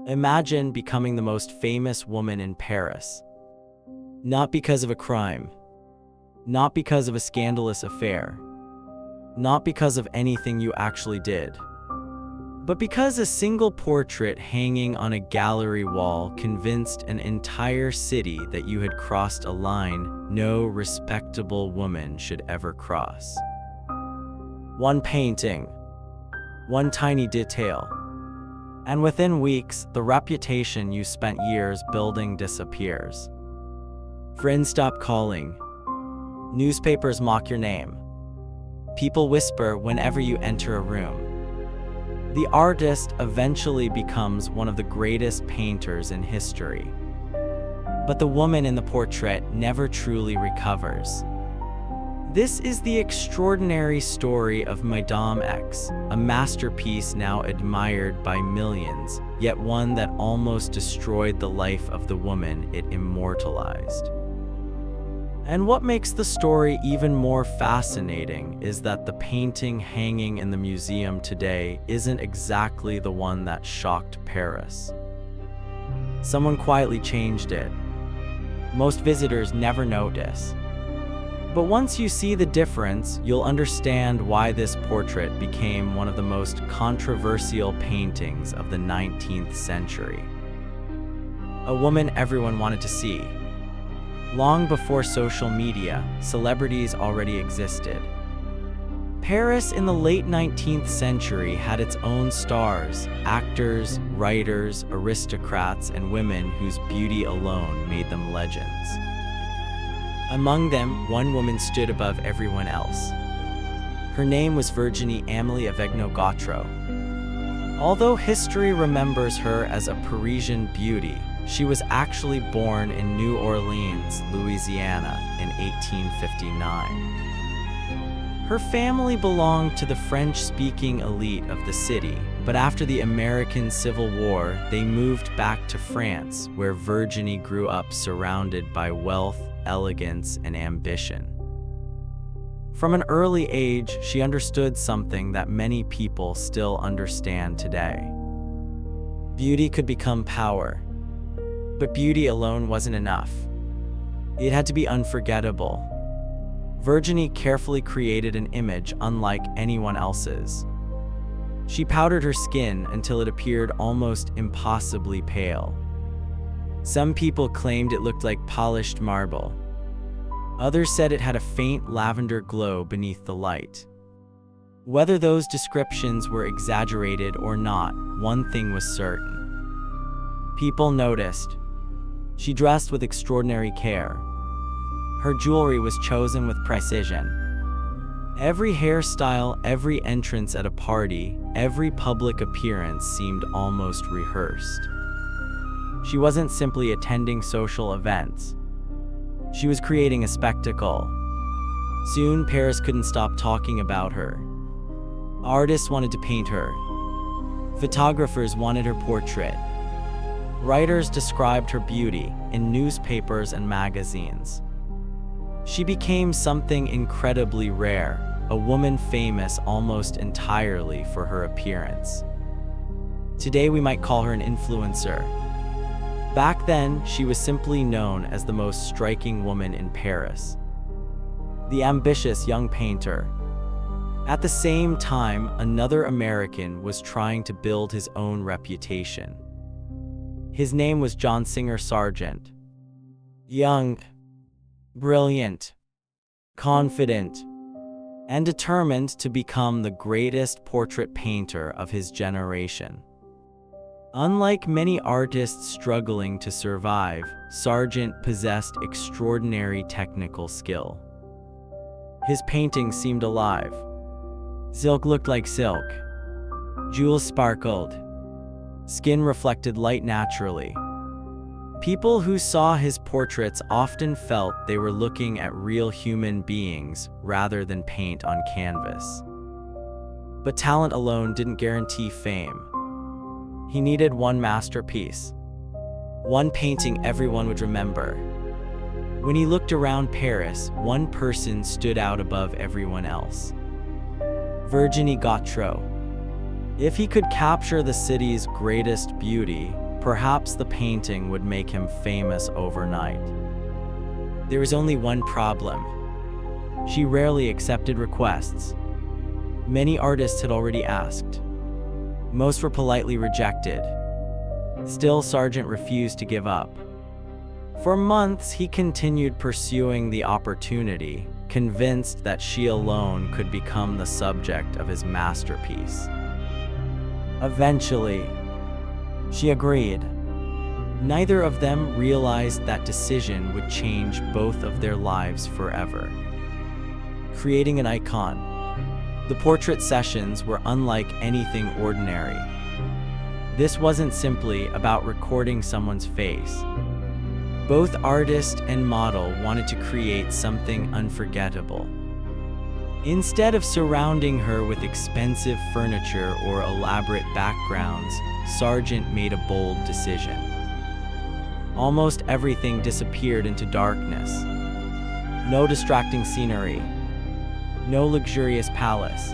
Imagine becoming the most famous woman in Paris. Not because of a crime, not because of a scandalous affair, not because of anything you actually did, but because a single portrait hanging on a gallery wall convinced an entire city that you had crossed a line no respectable woman should ever cross. One painting, one tiny detail, and within weeks, the reputation you spent years building disappears. Friends stop calling. Newspapers mock your name. People whisper whenever you enter a room. The artist eventually becomes one of the greatest painters in history. But the woman in the portrait never truly recovers. This is the extraordinary story of Madame X, a masterpiece now admired by millions, yet one that almost destroyed the life of the woman it immortalized. And what makes the story even more fascinating is that the painting hanging in the museum today isn't exactly the one that shocked Paris. Someone quietly changed it. Most visitors never notice. But once you see the difference, you'll understand why this portrait became one of the most controversial paintings of the 19th century. A woman everyone wanted to see. Long before social media, celebrities already existed. Paris in the late 19th century had its own stars, actors, writers, aristocrats, and women whose beauty alone made them legends. Among them, one woman stood above everyone else. Her name was Virginie Amélie Gautreau. Although history remembers her as a Parisian beauty, she was actually born in New Orleans, Louisiana, in 1859. Her family belonged to the French-speaking elite of the city, but after the American Civil War, they moved back to France, where Virginie grew up surrounded by wealth, elegance, and ambition. From an early age, she understood something that many people still understand today. Beauty could become power. But beauty alone wasn't enough. It had to be unforgettable. Virginie carefully created an image unlike anyone else's. She powdered her skin until it appeared almost impossibly pale. Some people claimed it looked like polished marble. Others said it had a faint lavender glow beneath the light. Whether those descriptions were exaggerated or not, one thing was certain. People noticed. She dressed with extraordinary care. Her jewelry was chosen with precision. Every hairstyle, every entrance at a party, every public appearance seemed almost rehearsed. She wasn't simply attending social events. She was creating a spectacle. Soon, Paris couldn't stop talking about her. Artists wanted to paint her. Photographers wanted her portrait. Writers described her beauty in newspapers and magazines. She became something incredibly rare, a woman famous almost entirely for her appearance. Today we might call her an influencer. Back then, she was simply known as the most striking woman in Paris. The ambitious young painter. At the same time, another American was trying to build his own reputation. His name was Singer Sargent. Young, brilliant, confident, and determined to become the greatest portrait painter of his generation. Unlike many artists struggling to survive, Sargent possessed extraordinary technical skill. His paintings seemed alive. Silk looked like silk. Jewels sparkled. Skin reflected light naturally. People who saw his portraits often felt they were looking at real human beings rather than paint on canvas. But talent alone didn't guarantee fame. He needed one masterpiece. One painting everyone would remember. When he looked around Paris, one person stood out above everyone else. Virginie Gautreau. If he could capture the city's greatest beauty, perhaps the painting would make him famous overnight. There was only one problem. She rarely accepted requests. Many artists had already asked. Most were politely rejected. Still, Sargent refused to give up. For months, he continued pursuing the opportunity, convinced that she alone could become the subject of his masterpiece. Eventually, she agreed. Neither of them realized that decision would change both of their lives forever. Creating an icon. The portrait sessions were unlike anything ordinary. This wasn't simply about recording someone's face. Both artist and model wanted to create something unforgettable. Instead of surrounding her with expensive furniture or elaborate backgrounds, Sargent made a bold decision. Almost everything disappeared into darkness. No distracting scenery. No luxurious palace.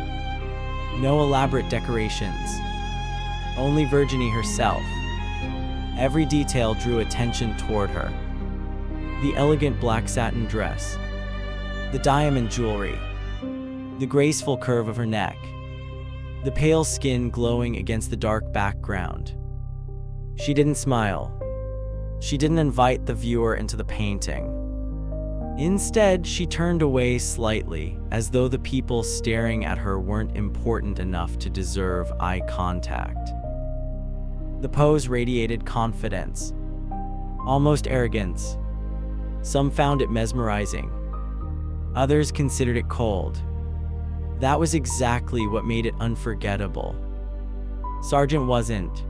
No elaborate decorations. Only Virginie herself. Every detail drew attention toward her. The elegant black satin dress. The diamond jewelry. The graceful curve of her neck. The pale skin glowing against the dark background. She didn't smile. She didn't invite the viewer into the painting. Instead, she turned away slightly, as though the people staring at her weren't important enough to deserve eye contact. The pose radiated confidence, almost arrogance. Some found it mesmerizing. Others considered it cold. That was exactly what made it unforgettable. Sargent wasn't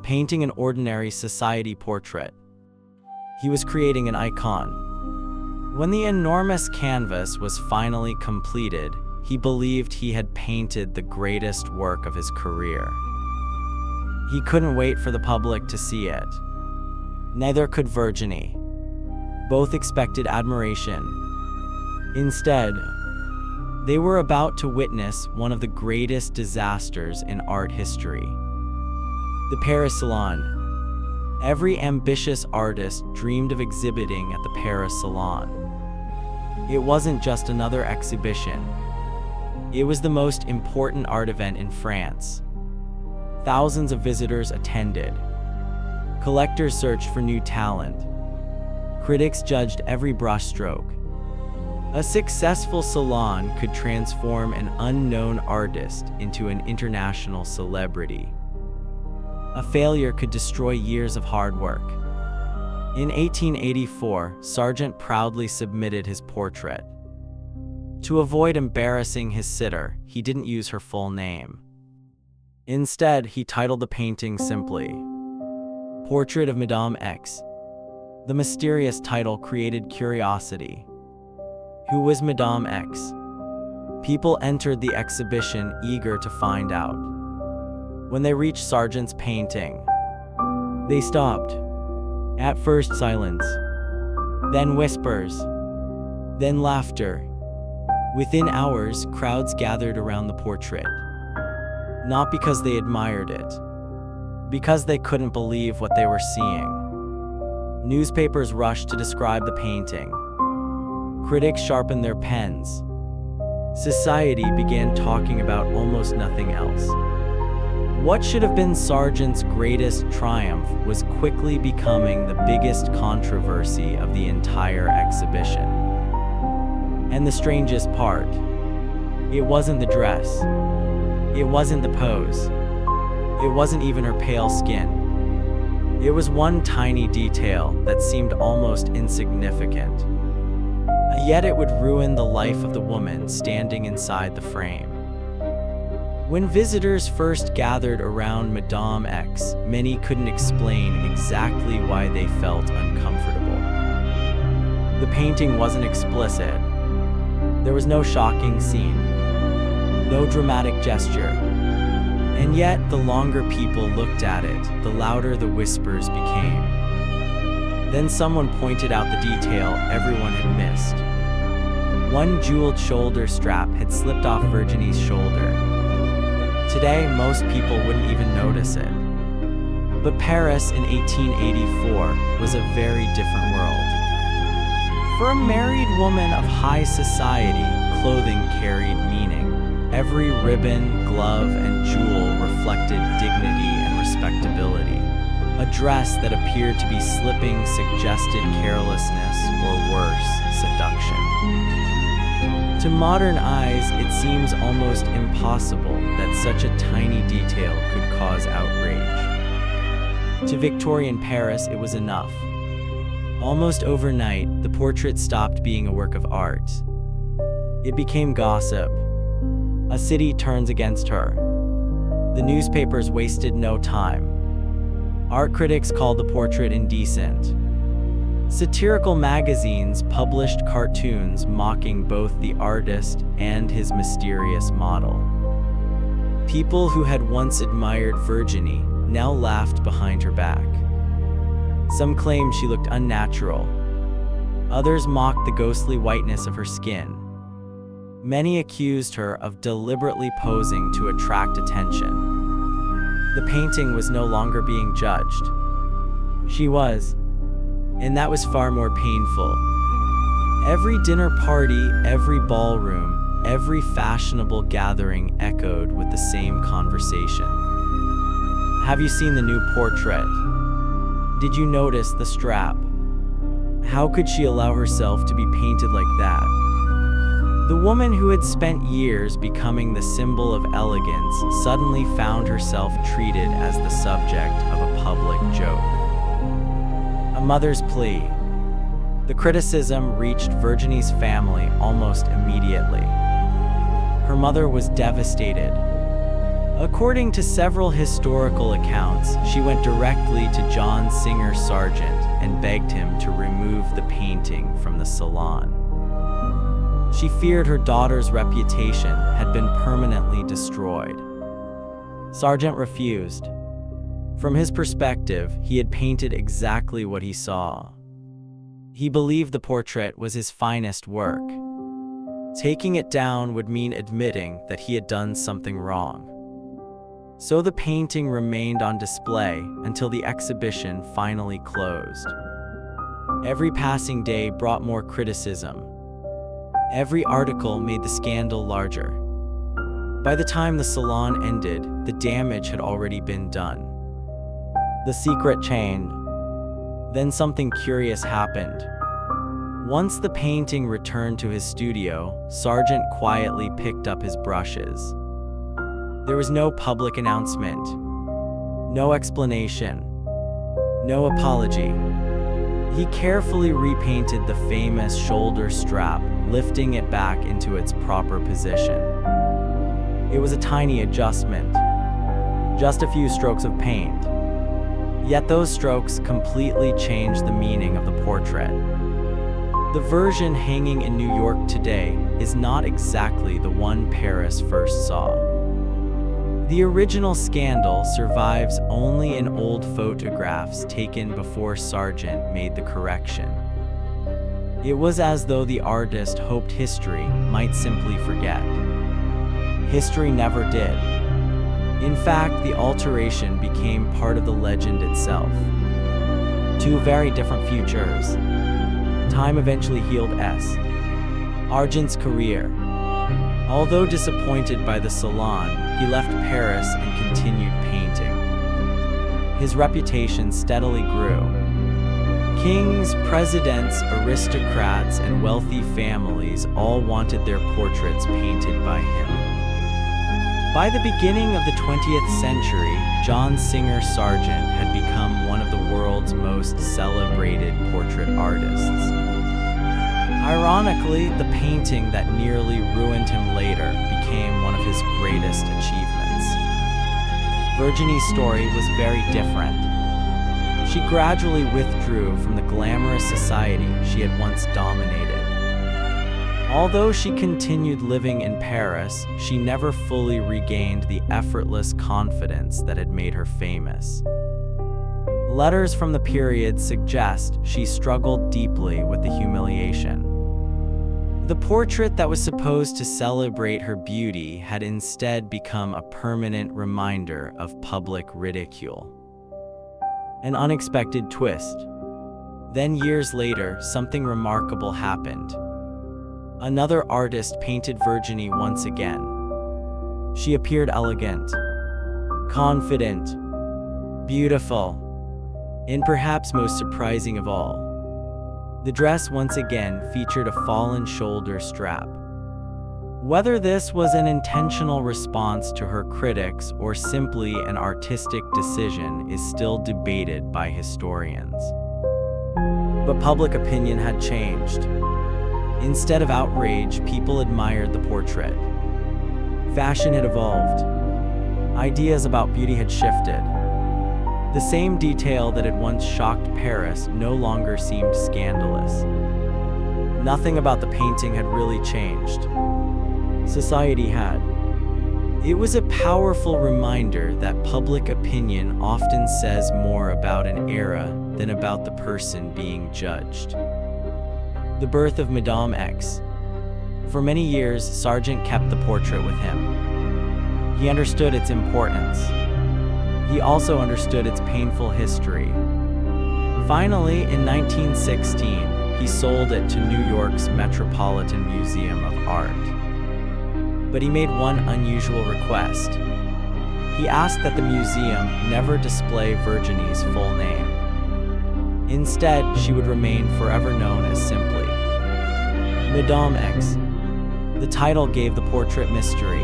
painting an ordinary society portrait. He was creating an icon. When the enormous canvas was finally completed, he believed he had painted the greatest work of his career. He couldn't wait for the public to see it. Neither could Virginie. Both expected admiration. Instead, they were about to witness one of the greatest disasters in art history. The Paris Salon. Every ambitious artist dreamed of exhibiting at the Paris Salon. It wasn't just another exhibition. It was the most important art event in France. Thousands of visitors attended. Collectors searched for new talent. Critics judged every brushstroke. A successful salon could transform an unknown artist into an international celebrity. A failure could destroy years of hard work. In 1884, Sargent proudly submitted his portrait. To avoid embarrassing his sitter, he didn't use her full name. Instead, he titled the painting simply, Portrait of Madame X. The mysterious title created curiosity. Who was Madame X? People entered the exhibition eager to find out. When they reached Sargent's painting, they stopped. At first silence, then whispers, then laughter. Within hours, crowds gathered around the portrait. Not because they admired it, because they couldn't believe what they were seeing. Newspapers rushed to describe the painting. Critics sharpened their pens. Society began talking about almost nothing else. What should have been Sargent's greatest triumph was quickly becoming the biggest controversy of the entire exhibition. And the strangest part, it wasn't the dress. It wasn't the pose. It wasn't even her pale skin. It was one tiny detail that seemed almost insignificant. Yet it would ruin the life of the woman standing inside the frame. When visitors first gathered around Madame X, many couldn't explain exactly why they felt uncomfortable. The painting wasn't explicit. There was no shocking scene, no dramatic gesture. And yet, the longer people looked at it, the louder the whispers became. Then someone pointed out the detail everyone had missed. One jeweled shoulder strap had slipped off Virginie's shoulder. Today, most people wouldn't even notice it. But Paris in 1884 was a very different world. For a married woman of high society, clothing carried meaning. Every ribbon, glove, and jewel reflected dignity and respectability. A dress that appeared to be slipping suggested carelessness or worse, seduction. To modern eyes, it seems almost impossible that such a tiny detail could cause outrage. To Victorian Paris, it was enough. Almost overnight, the portrait stopped being a work of art. It became gossip. A city turns against her. The newspapers wasted no time. Art critics called the portrait indecent. Satirical magazines published cartoons mocking both the artist and his mysterious model. People who had once admired Virginie now laughed behind her back. Some claimed she looked unnatural. Others mocked the ghostly whiteness of her skin. Many accused her of deliberately posing to attract attention. The painting was no longer being judged. She was, and that was far more painful. Every dinner party, every ballroom, every fashionable gathering echoed with the same conversation. Have you seen the new portrait? Did you notice the strap? How could she allow herself to be painted like that? The woman who had spent years becoming the symbol of elegance suddenly found herself treated as the subject of a public joke. A mother's plea. The criticism reached Virginie's family almost immediately. Her mother was devastated. According to several historical accounts, she went directly to John Singer Sargent and begged him to remove the painting from the salon. She feared her daughter's reputation had been permanently destroyed. Sargent refused. From his perspective, he had painted exactly what he saw. He believed the portrait was his finest work. Taking it down would mean admitting that he had done something wrong. So the painting remained on display until the exhibition finally closed. Every passing day brought more criticism. Every article made the scandal larger. By the time the salon ended, the damage had already been done. The secret chained. Then something curious happened. Once the painting returned to his studio, Sargent quietly picked up his brushes. There was no public announcement, no explanation, no apology. He carefully repainted the famous shoulder strap, lifting it back into its proper position. It was a tiny adjustment, just a few strokes of paint. Yet those strokes completely changed the meaning of the portrait. The version hanging in New York today is not exactly the one Paris first saw. The original scandal survives only in old photographs taken before Sargent made the correction. It was as though the artist hoped history might simply forget. History never did. In fact, the alteration became part of the legend itself. Two very different futures. Time eventually healed Sargent's career. Although disappointed by the salon, he left Paris and continued painting. His reputation steadily grew. Kings, presidents, aristocrats, and wealthy families all wanted their portraits painted by him. By the beginning of the 20th century, John Singer Sargent had become one of the world's most celebrated portrait artists. Ironically, the painting that nearly ruined him later became one of his greatest achievements. Virginie's story was very different. She gradually withdrew from the glamorous society she had once dominated. Although she continued living in Paris, she never fully regained the effortless confidence that had made her famous. Letters from the period suggest she struggled deeply with the humiliation. The portrait that was supposed to celebrate her beauty had instead become a permanent reminder of public ridicule. An unexpected twist. Then years later, something remarkable happened. Another artist painted Virginie once again. She appeared elegant, confident, beautiful, and perhaps most surprising of all, the dress once again featured a fallen shoulder strap. Whether this was an intentional response to her critics or simply an artistic decision is still debated by historians. But public opinion had changed. Instead of outrage, people admired the portrait. Fashion had evolved. Ideas about beauty had shifted. The same detail that had once shocked Paris no longer seemed scandalous. Nothing about the painting had really changed. Society had. It was a powerful reminder that public opinion often says more about an era than about the person being judged. The birth of Madame X. For many years, Sargent kept the portrait with him. He understood its importance. He also understood its painful history. Finally, in 1916, he sold it to New York's Metropolitan Museum of Art. But he made one unusual request. He asked that the museum never display Virginie's full name. Instead, she would remain forever known as simply Madame X. The title gave the portrait mystery.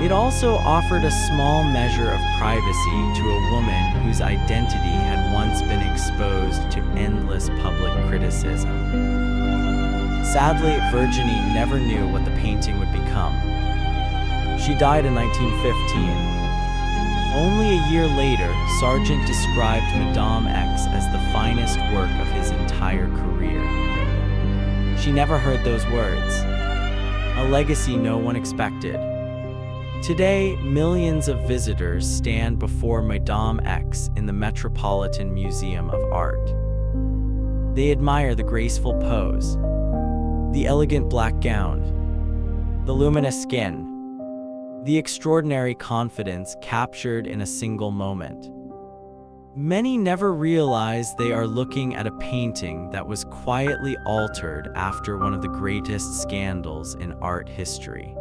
It also offered a small measure of privacy to a woman whose identity had once been exposed to endless public criticism. Sadly, Virginie never knew what the painting would become. She died in 1915. Only a year later, Sargent described Madame X as the finest work of his entire career. She never heard those words. A legacy no one expected. Today, millions of visitors stand before Madame X in the Metropolitan Museum of Art. They admire the graceful pose, the elegant black gown, the luminous skin, the extraordinary confidence captured in a single moment. Many never realize they are looking at a painting that was quietly altered after one of the greatest scandals in art history.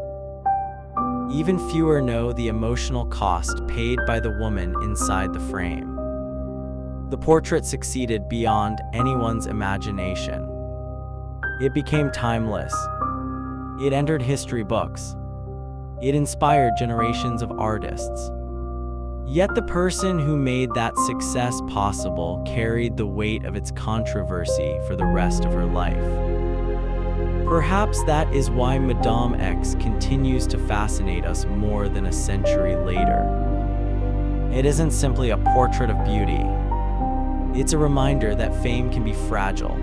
Even fewer know the emotional cost paid by the woman inside the frame. The portrait succeeded beyond anyone's imagination. It became timeless. It entered history books. It inspired generations of artists. Yet the person who made that success possible carried the weight of its controversy for the rest of her life. Perhaps that is why Madame X continues to fascinate us more than a century later. It isn't simply a portrait of beauty. It's a reminder that fame can be fragile,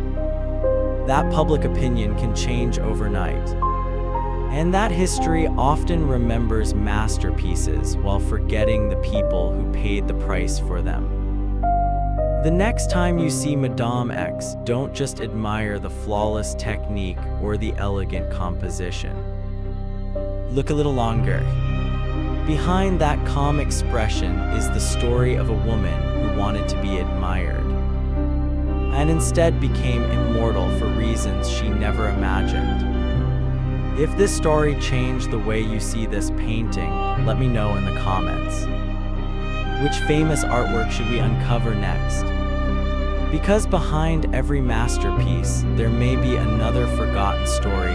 that public opinion can change overnight, and that history often remembers masterpieces while forgetting the people who paid the price for them. The next time you see Madame X, don't just admire the flawless technique or the elegant composition. Look a little longer. Behind that calm expression is the story of a woman who wanted to be admired, and instead became immortal for reasons she never imagined. If this story changed the way you see this painting, let me know in the comments. Which famous artwork should we uncover next? Because behind every masterpiece, there may be another forgotten story